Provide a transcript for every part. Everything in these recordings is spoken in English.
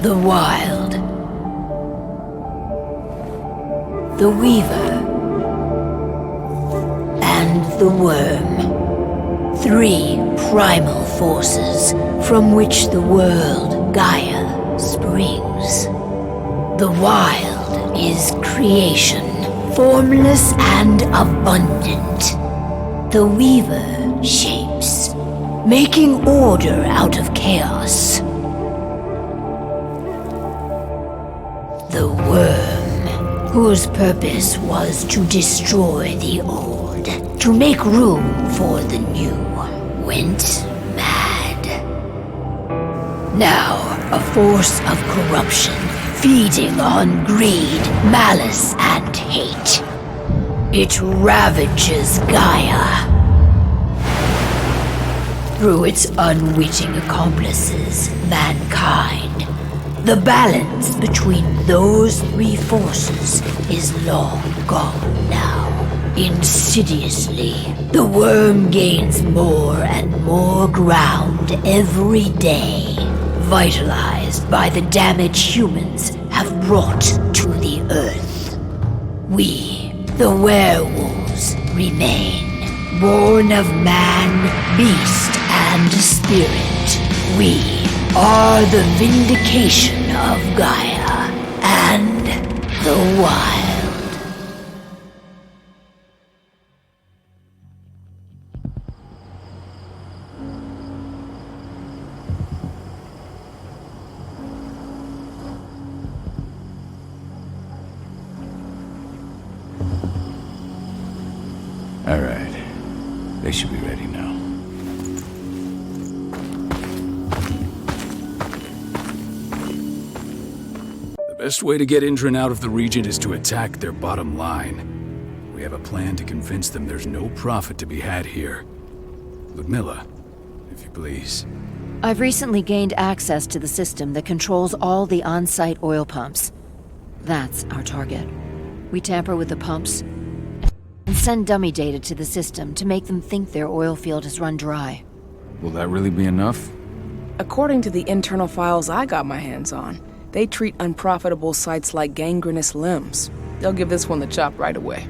The Wild, the Weaver, and the Worm. Three primal forces from which the world Gaia springs. The Wild is creation, formless and abundant. The Weaver shapes, making order out of chaos. The Worm, whose purpose was to destroy the old, to make room for the new, went mad. Now, a force of corruption, feeding on greed, malice, and hate. It ravages Gaia. Through its unwitting accomplices, mankind, the balance between those three forces is long gone now. Insidiously, the Worm gains more and more ground every day, vitalized by the damage humans have brought to the Earth. We, the werewolves, remain, born of man, beast, and spirit. We are the vindication of Gaia and the Wild. All right. They should be ready now. Best way to get Indran out of the region is to attack their bottom line. We have a plan to convince them there's no profit to be had here. Ludmilla, if you please. I've recently gained access to the system that controls all the on-site oil pumps. That's our target. We tamper with the pumps and send dummy data to the system to make them think their oil field has run dry. Will that really be enough? According to the internal files I got my hands on, they treat unprofitable sites like gangrenous limbs. They'll give this one the chop right away.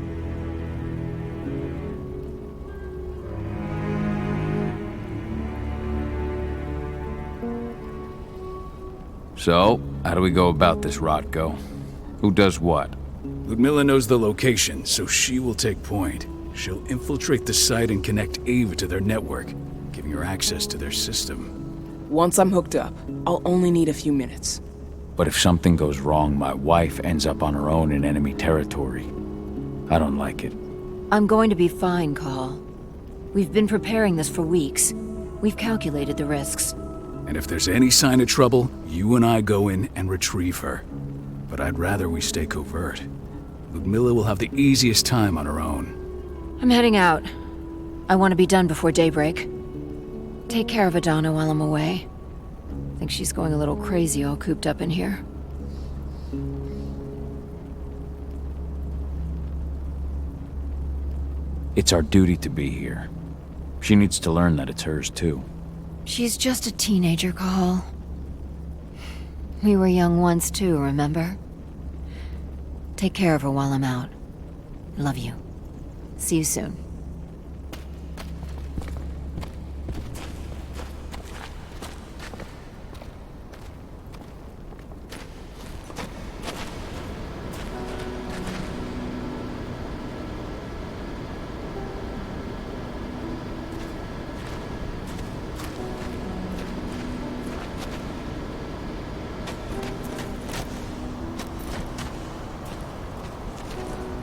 So, how do we go about this, Rotko? Who does what? Ludmilla knows the location, so she will take point. She'll infiltrate the site and connect Ava to their network, giving her access to their system. Once I'm hooked up, I'll only need a few minutes. But if something goes wrong, my wife ends up on her own in enemy territory. I don't like it. I'm going to be fine, Call. We've been preparing this for weeks. We've calculated the risks. And if there's any sign of trouble, you and I go in and retrieve her. But I'd rather we stay covert. Ludmilla will have the easiest time on her own. I'm heading out. I want to be done before daybreak. Take care of Adana while I'm away. I think she's going a little crazy all cooped up in here. It's our duty to be here. She needs to learn that it's hers too. She's just a teenager, Call. We were young once too, remember? Take care of her while I'm out. Love you. See you soon.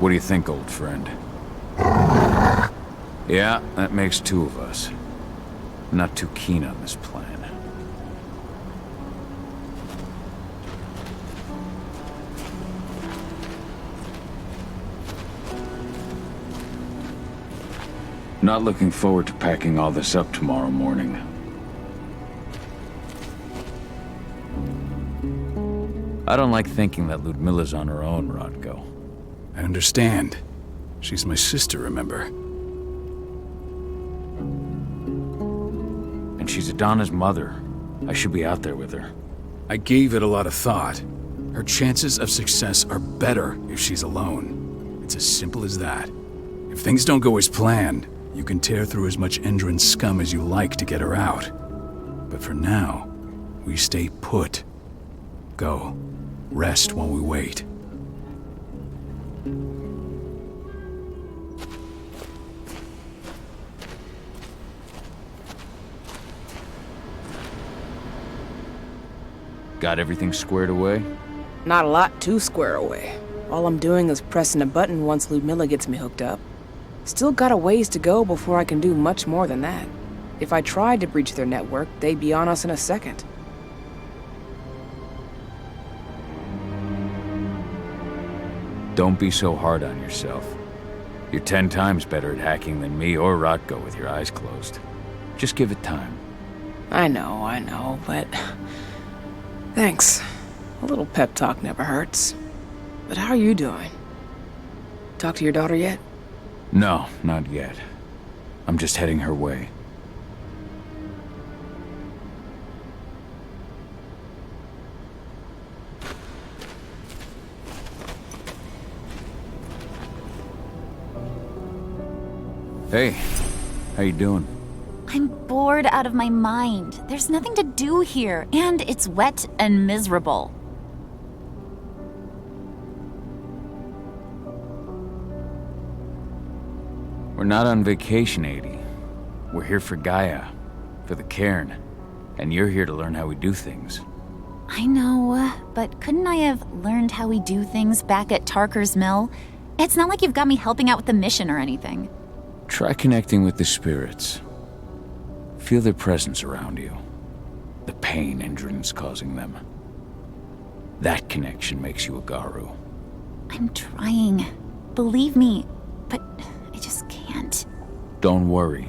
What do you think, old friend? Yeah, that makes two of us. I'm not too keen on this plan. Not looking forward to packing all this up tomorrow morning. I don't like thinking that Ludmilla's on her own, Rotko. I understand. She's my sister, remember? And she's Adana's mother. I should be out there with her. I gave it a lot of thought. Her chances of success are better if she's alone. It's as simple as that. If things don't go as planned, you can tear through as much Indran scum as you like to get her out. But for now, we stay put. Go. Rest while we wait. Got everything squared away? Not a lot to square away. All I'm doing is pressing a button once Ludmilla gets me hooked up. Still got a ways to go before I can do much more than that. If I tried to breach their network, they'd be on us in a second. Don't be so hard on yourself. You're 10 times better at hacking than me or Rotko with your eyes closed. Just give it time. I know, but... Thanks. A little pep talk never hurts. But how are you doing? Talk to your daughter yet? No, not yet. I'm just heading her way. Hey, how you doing? I'm bored out of my mind. There's nothing to do here, and it's wet and miserable. We're not on vacation, Adie. We're here for Gaia, for the cairn, and you're here to learn how we do things. I know, but couldn't I have learned how we do things back at Tarker's Mill? It's not like you've got me helping out with the mission or anything. Try connecting with the spirits. Feel their presence around you. The pain Indran's causing them. That connection makes you a Garu. I'm trying. Believe me, but I just can't. Don't worry.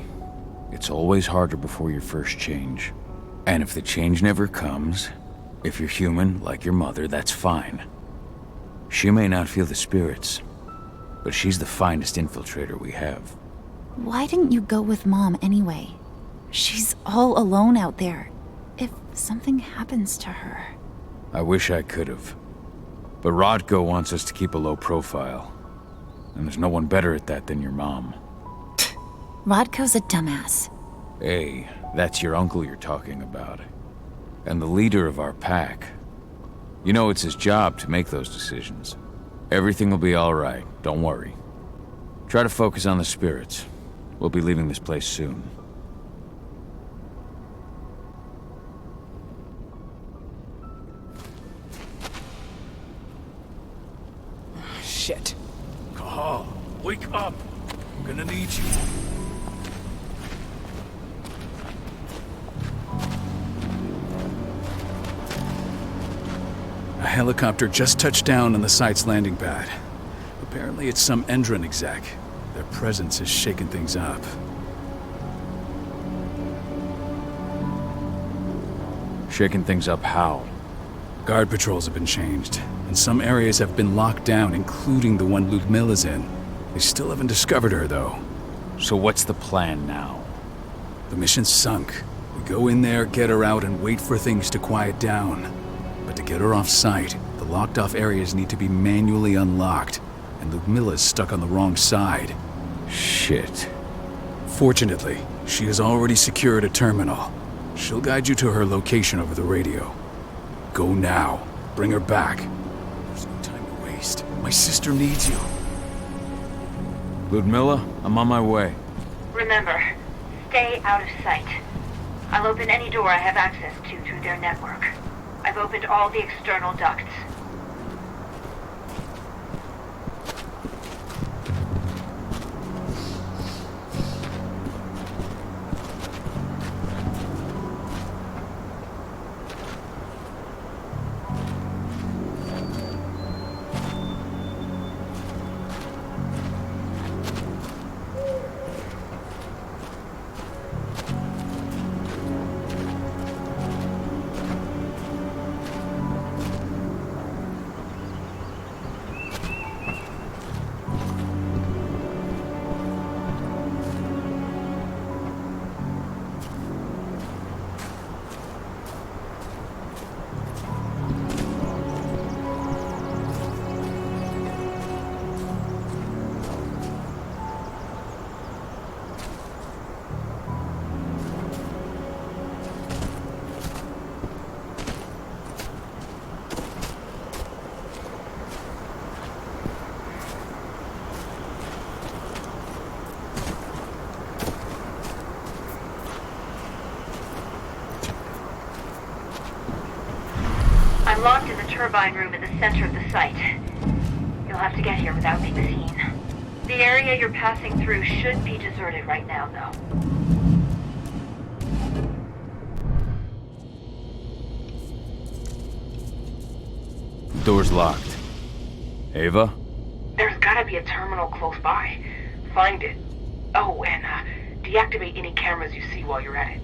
It's always harder before your first change. And if the change never comes, if you're human, like your mother, that's fine. She may not feel the spirits, but she's the finest infiltrator we have. Why didn't you go with Mom anyway? She's all alone out there. If something happens to her... I wish I could've. But Rodko wants us to keep a low profile. And there's no one better at that than your mom. Rodko's a dumbass. Hey, that's your uncle you're talking about. And the leader of our pack. You know it's his job to make those decisions. Everything will be all right, don't worry. Try to focus on the spirits. We'll be leaving this place soon. Shit. Cahal, wake up! I'm gonna need you. A helicopter just touched down on the site's landing pad. Apparently it's some Endron exec. Their presence has shaken things up. Shaking things up how? Guard patrols have been changed, and some areas have been locked down, including the one Ludmilla's in. They still haven't discovered her, though. So what's the plan now? The mission's sunk. We go in there, get her out, and wait for things to quiet down. But to get her off site, the locked-off areas need to be manually unlocked, and Ludmilla's stuck on the wrong side. Shit. Fortunately, she has already secured a terminal. She'll guide you to her location over the radio. Go now. Bring her back. There's no time to waste. My sister needs you. Ludmilla, I'm on my way. Remember, stay out of sight. I'll open any door I have access to through their network. I've opened all the external ducts. I'm locked in the turbine room in the center of the site. You'll have to get here without being seen. The area you're passing through should be deserted right now, though. Door's locked. Ava? There's gotta be a terminal close by. Find it. Oh, and deactivate any cameras you see while you're at it.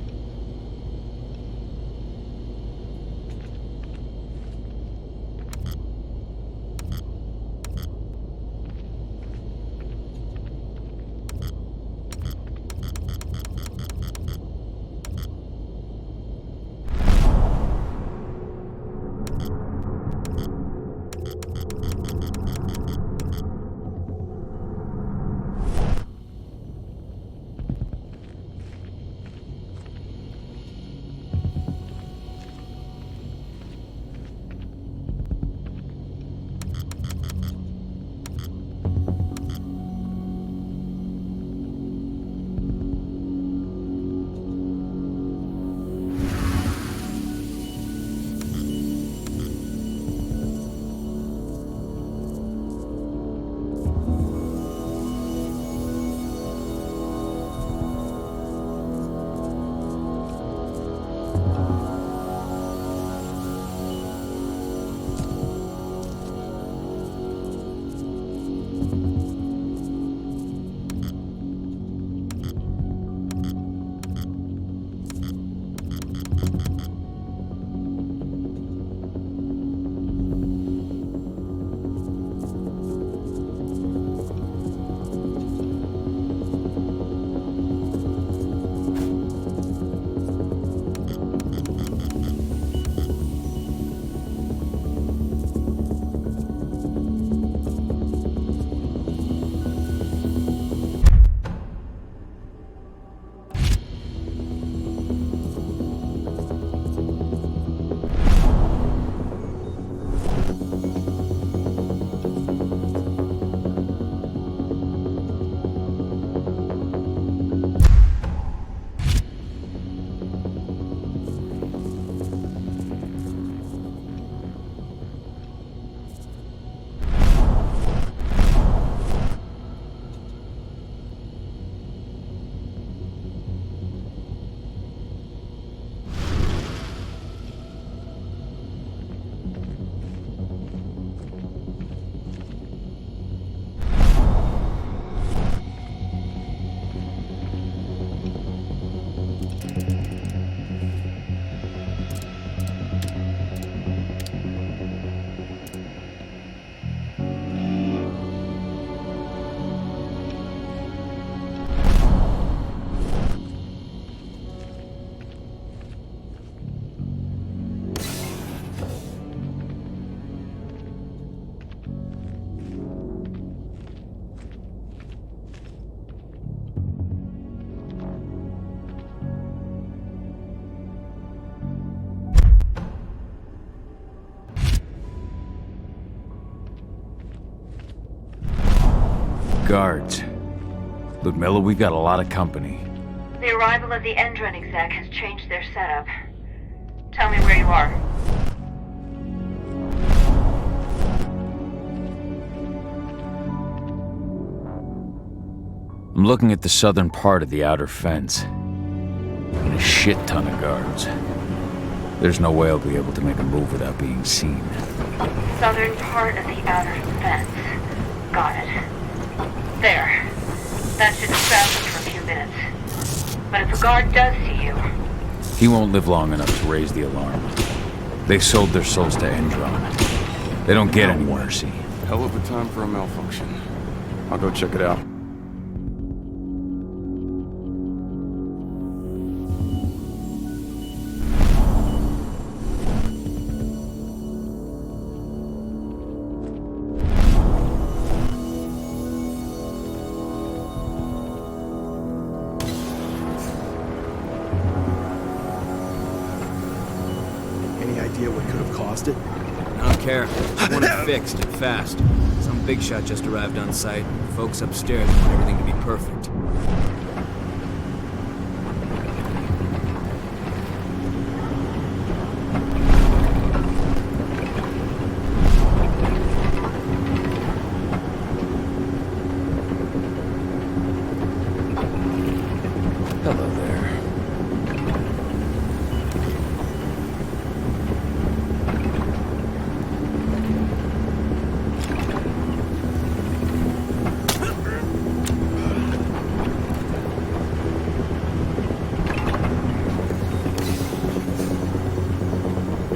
guards. Ludmilla, we've got a lot of company. The arrival of the Endron exec has changed their setup. Tell me where you are. I'm looking at the southern part of the outer fence. And a shit ton of guards. There's no way I'll be able to make a move without being seen. Southern part of the outer fence. Got it. There. That should distract them for a few minutes. But if a guard does see you... He won't live long enough to raise the alarm. They sold their souls to Endron. They don't get any mercy. Hell of a time for a malfunction. I'll go check it out. What could have caused it? I don't care. I want it fixed and fast. Some big shot just arrived on site. Folks upstairs want everything to be perfect. Hello there.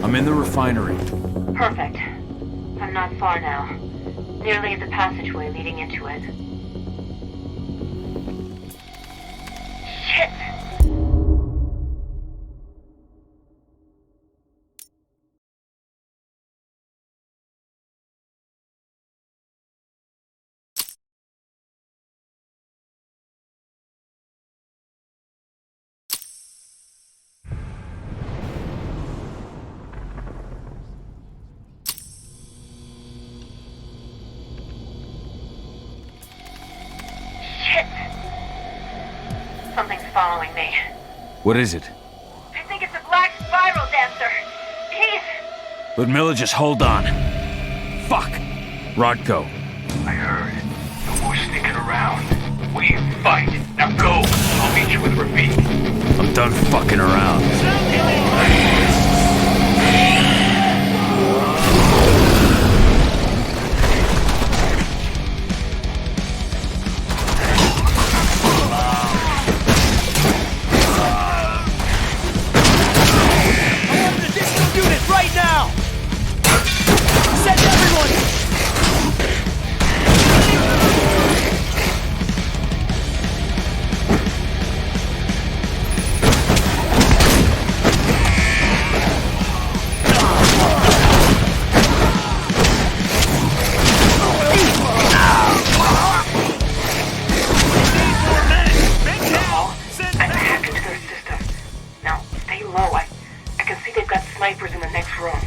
I'm in the refinery. Perfect. I'm not far now. Nearly at the passageway leading into it. Shit! Something's following me. What is it? I think it's a black spiral dancer. He's... Ludmilla, just hold on. Fuck! Rodko. I heard. No more sneaking around. We fight. Now go. I'll meet you with Rafik. I'm done fucking around. I can see they've got snipers in the next room.